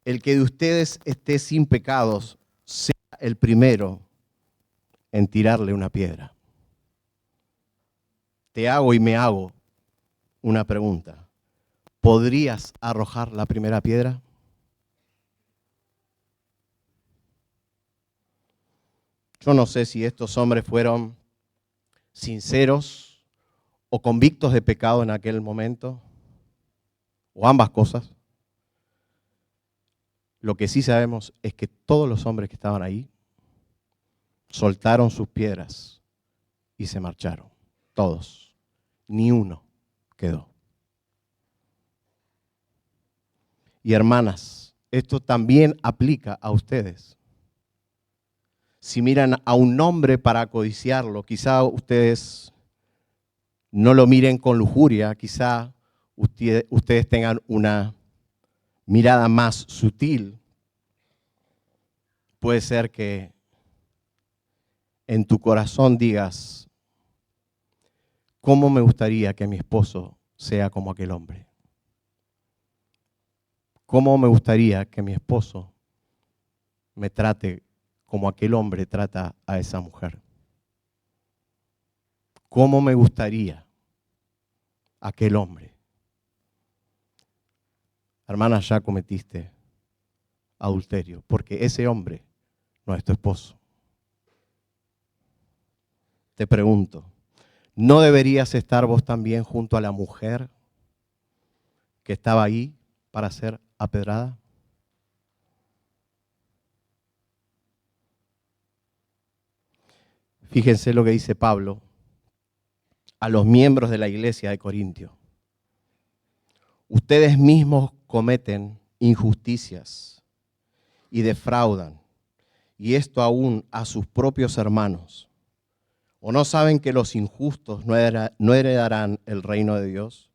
Speaker 1: El que de ustedes esté sin pecados, sea el primero en tirarle una piedra. Te hago y me hago una pregunta. ¿Podrías arrojar la primera piedra? Yo no sé si estos hombres fueron sinceros o convictos de pecado en aquel momento, o ambas cosas. Lo que sí sabemos es que todos los hombres que estaban ahí soltaron sus piedras y se marcharon. Todos. Ni uno quedó. Y hermanas, esto también aplica a ustedes. Si miran a un hombre para codiciarlo, quizá ustedes no lo miren con lujuria, quizá ustedes tengan una mirada más sutil. Puede ser que en tu corazón digas, ¿cómo me gustaría que mi esposo sea como aquel hombre? ¿Cómo me gustaría que mi esposo me trate como aquel hombre trata a esa mujer? ¿Cómo me gustaría aquel hombre? Hermana, ya cometiste adulterio, porque ese hombre no es tu esposo. Te pregunto, ¿no deberías estar vos también junto a la mujer que estaba ahí para ser apedrada? Fíjense lo que dice Pablo a los miembros de la iglesia de Corintio. Ustedes mismos cometen injusticias y defraudan, y esto aún a sus propios hermanos. ¿O no saben que los injustos no heredarán el reino de Dios?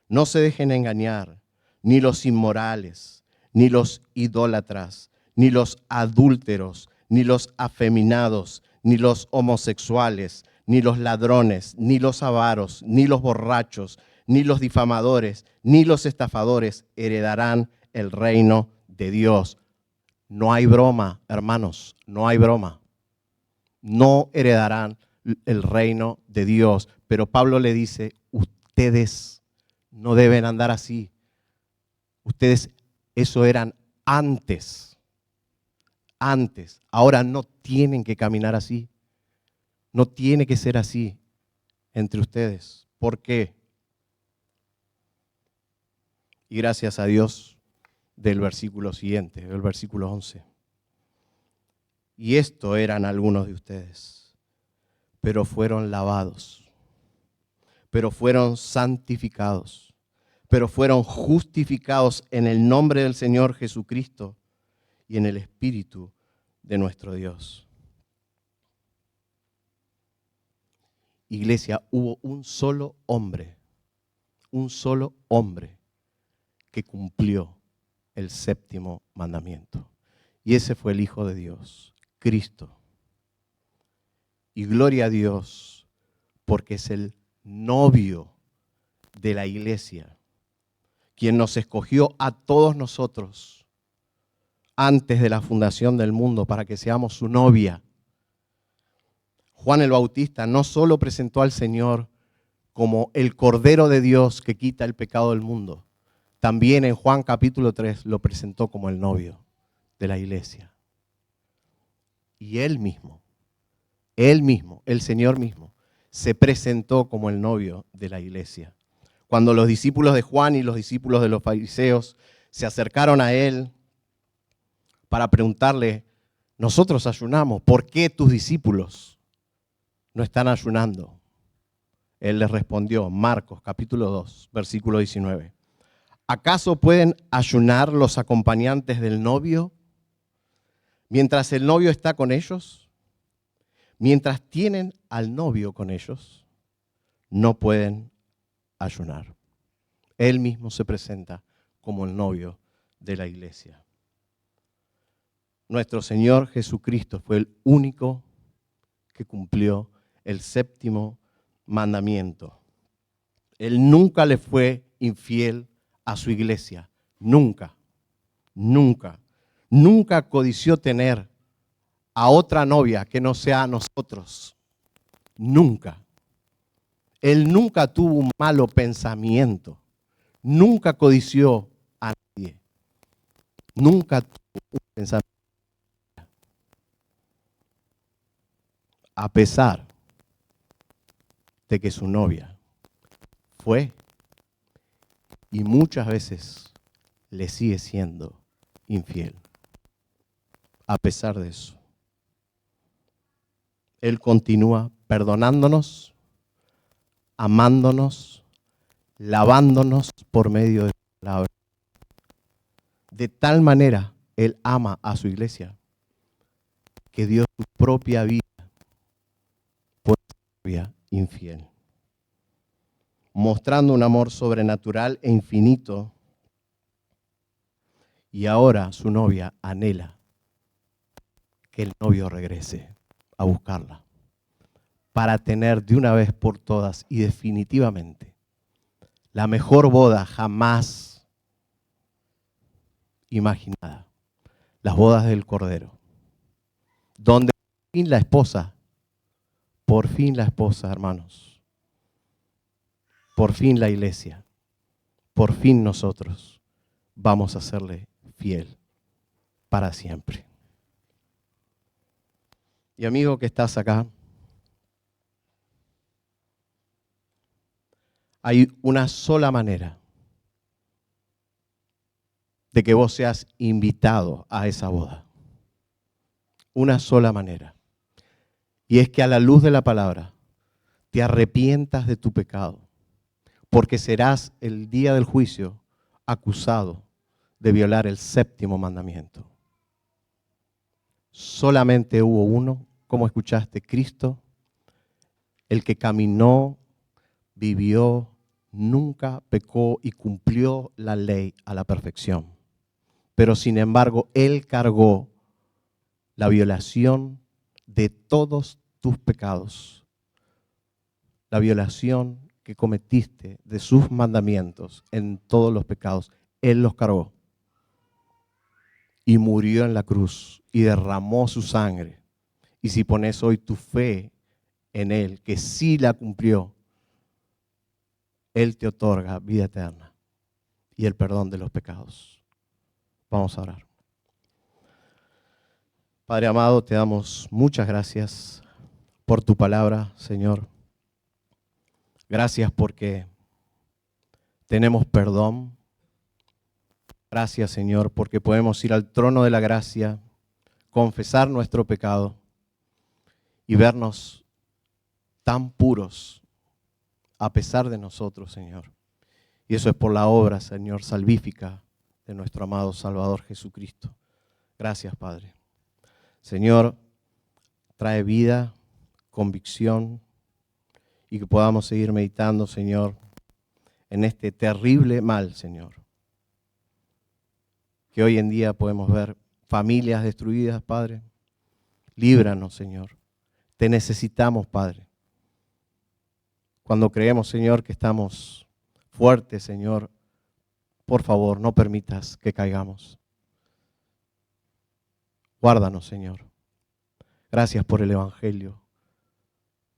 Speaker 1: No se dejen engañar, ni los inmorales, ni los idólatras, ni los adúlteros, ni los afeminados, ni los homosexuales, ni los ladrones, ni los avaros, ni los borrachos, ni los difamadores, ni los estafadores heredarán el reino de Dios. No hay broma, hermanos, no hay broma. No heredarán el reino de Dios. Pero Pablo le dice, ustedes no deben andar así. Ustedes, eso eran antes. Antes. Ahora no tienen que caminar así. No tiene que ser así entre ustedes. ¿Por qué? Y gracias a Dios del versículo siguiente, del versículo 11. Y esto eran algunos de ustedes, pero fueron lavados, pero fueron santificados, pero fueron justificados en el nombre del Señor Jesucristo y en el Espíritu de nuestro Dios. Iglesia, hubo un solo hombre que cumplió el séptimo mandamiento. Y ese fue el Hijo de Dios, Cristo. Y gloria a Dios, porque es el novio de la iglesia, quien nos escogió a todos nosotros antes de la fundación del mundo para que seamos su novia. Juan el Bautista no solo presentó al Señor como el Cordero de Dios que quita el pecado del mundo, también en Juan capítulo 3 lo presentó como el novio de la iglesia. Y él mismo, el Señor mismo, se presentó como el novio de la iglesia. Cuando los discípulos de Juan y los discípulos de los fariseos se acercaron a él para preguntarle, nosotros ayunamos, ¿por qué tus discípulos no están ayunando? Él les respondió, Marcos capítulo 2, versículo 19. ¿Acaso pueden ayunar los acompañantes del novio mientras el novio está con ellos? Mientras tienen al novio con ellos, no pueden ayunar. Él mismo se presenta como el novio de la iglesia. Nuestro Señor Jesucristo fue el único que cumplió el séptimo mandamiento. Él nunca le fue infiel a su iglesia. Nunca, nunca, nunca codició tener a otra novia que no sea a nosotros. Nunca. Él nunca tuvo un malo pensamiento. Nunca codició a nadie. Nunca tuvo un pensamiento. A pesar de que su novia fue y muchas veces le sigue siendo infiel. A pesar de eso, Él continúa perdonándonos, amándonos, lavándonos por medio de su palabra. De tal manera Él ama a su iglesia que dio su propia vida por su novia infiel, mostrando un amor sobrenatural e infinito. Y ahora su novia anhela que el novio regrese a buscarla para tener de una vez por todas y definitivamente la mejor boda jamás imaginada, las bodas del Cordero, donde por fin la esposa, hermanos, por fin la iglesia, por fin nosotros vamos a serle fiel para siempre. Y amigo que estás acá, hay una sola manera de que vos seas invitado a esa boda. Una sola manera. Y es que a la luz de la palabra te arrepientas de tu pecado, porque serás el día del juicio acusado de violar el 7º mandamiento. Solamente hubo uno, como escuchaste, Cristo, el que caminó, vivió, nunca pecó y cumplió la ley a la perfección. Pero sin embargo, Él cargó la violación de todos tus pecados, la violación que cometiste de sus mandamientos en todos los pecados. Él los cargó y murió en la cruz y derramó su sangre. Y si pones hoy tu fe en Él, que sí la cumplió, Él te otorga vida eterna y el perdón de los pecados. Vamos a orar. Padre amado, te damos muchas gracias por tu palabra, Señor. Gracias porque tenemos perdón. Gracias, Señor, porque podemos ir al trono de la gracia, confesar nuestro pecado y vernos tan puros a pesar de nosotros, Señor. Y eso es por la obra, Señor, salvífica de nuestro amado Salvador Jesucristo. Gracias, Padre. Señor, trae vida, convicción y que podamos seguir meditando, Señor, en este terrible mal, Señor. Que hoy en día podemos ver familias destruidas, Padre. Líbranos, Señor. Te necesitamos, Padre. Cuando creemos, Señor, que estamos fuertes, Señor, por favor, no permitas que caigamos. Guárdanos, Señor. Gracias por el Evangelio.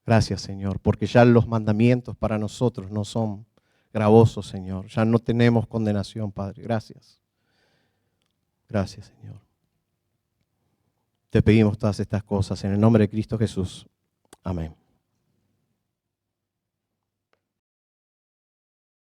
Speaker 1: Gracias, Señor, porque ya los mandamientos para nosotros no son gravosos, Señor. Ya no tenemos condenación, Padre. Gracias. Gracias, Señor. Te pedimos todas estas cosas en el nombre de Cristo Jesús. Amén.